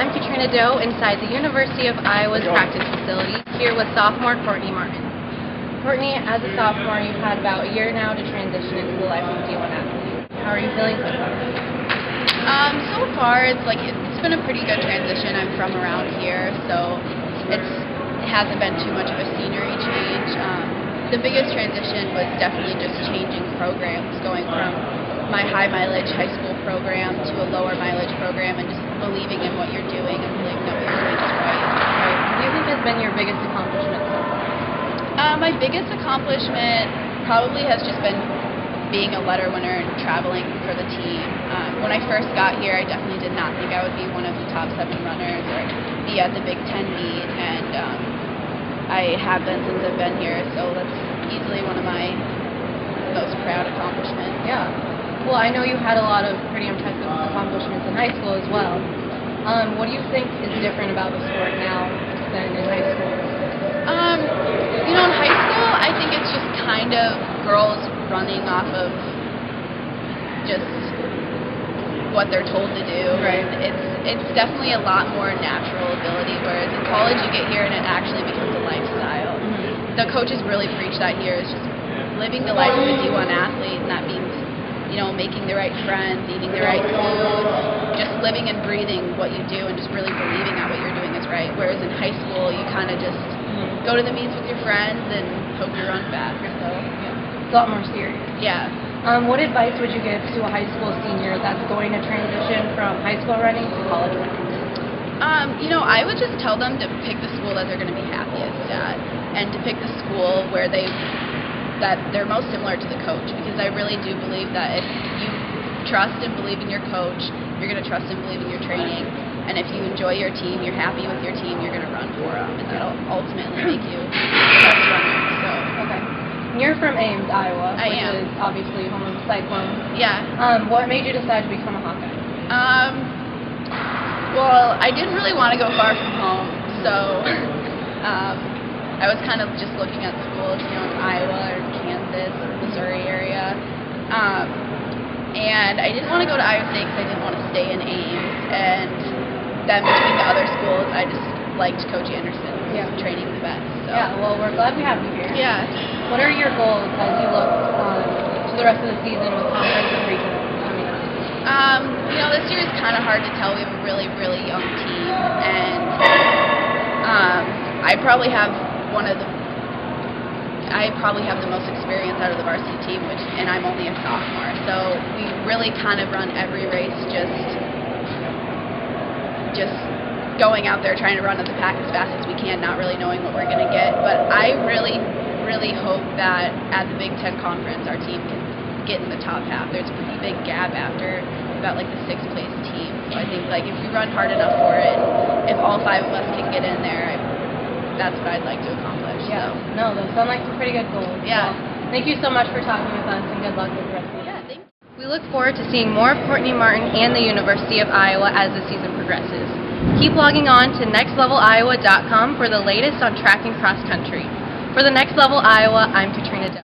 I'm Katrina Do inside the University of Iowa's practice facility here with sophomore Courtney Martin. Courtney, as a sophomore, you've had about a year now to transition into the life of a D1 athlete. How are you feeling so far? So far, it's been a pretty good transition. I'm from around here, so it hasn't been too much of a scenery change. The biggest transition was definitely just changing programs, going from my high mileage high school program to a lower mileage program, and just believing in what you're doing and believing that what you're doing is right. Right. What do you think has been your biggest accomplishment so far? My biggest accomplishment probably has just been being a letter winner and traveling for the team. When I first got here, I definitely did not think I would be one of the top 7 runners or be at the Big Ten meet, and I have been since I've been here, so that's easily one of my most proud accomplishments. Yeah. Well, I know you had a lot of pretty impressive accomplishments in high school as well. What do you think is different about the sport now than in high school? In high school, I think it's just kind of girls running off of just what they're told to do. Right. It's definitely a lot more natural ability, whereas in college you get here and it actually becomes a lifestyle. Mm-hmm. The coaches really preach that here, is just living the life of a D1 athlete, and that means making the right friends, eating the right food, just living and breathing what you do and just really believing that what you're doing is right. Whereas in high school, you kind of just go to the meets with your friends and hope you run fast. So, yeah. It's a lot more serious. Yeah. What advice would you give to a high school senior that's going to transition from high school running to college running? I would just tell them to pick the school that they're going to be happiest at, and to pick the school where that they're most similar to the coach, because I really do believe that if you trust and believe in your coach, you're going to trust and believe in your training, and if you enjoy your team, you're happy with your team, you're going to run for them, and that'll ultimately make you the best runner. So. Okay. You're from Ames, Iowa, I which am. is obviously home of the Cyclones. Yeah. What made you decide to become a Hawkeye? Well, I didn't really want to go far from home, so I was kind of just looking at schools, in Iowa or Kansas, Missouri area. And I didn't want to go to Iowa State because I didn't want to stay in Ames. And then between the other schools, I just liked Coach Anderson. Yeah. Training the best. So. Yeah, well, we're glad we have you here. Yeah. What are your goals as you look to the rest of the season with conference and regional coming up? This year is kind of hard to tell. We have a really, really young team, and I probably have the most experience out of the varsity team, and I'm only a sophomore. So we really kind of run every race just going out there trying to run at the pack as fast as we can, not really knowing what we're going to get. But I really, really hope that at the Big Ten Conference our team can get in the top half. There's a pretty big gap after about the 6th place team. So I think if we run hard enough for it, if all 5 of us can get in there, that's what I'd like to accomplish. Yeah. So. No, those sound like some pretty good goals. Yeah. Well, thank you so much for talking with us, and good luck with the rest of the Yeah, thank you. We look forward to seeing more of Courtney Martin and the University of Iowa as the season progresses. Keep logging on to nextleveliowa.com for the latest on track and cross country. For the Next Level Iowa, I'm Katrina Do.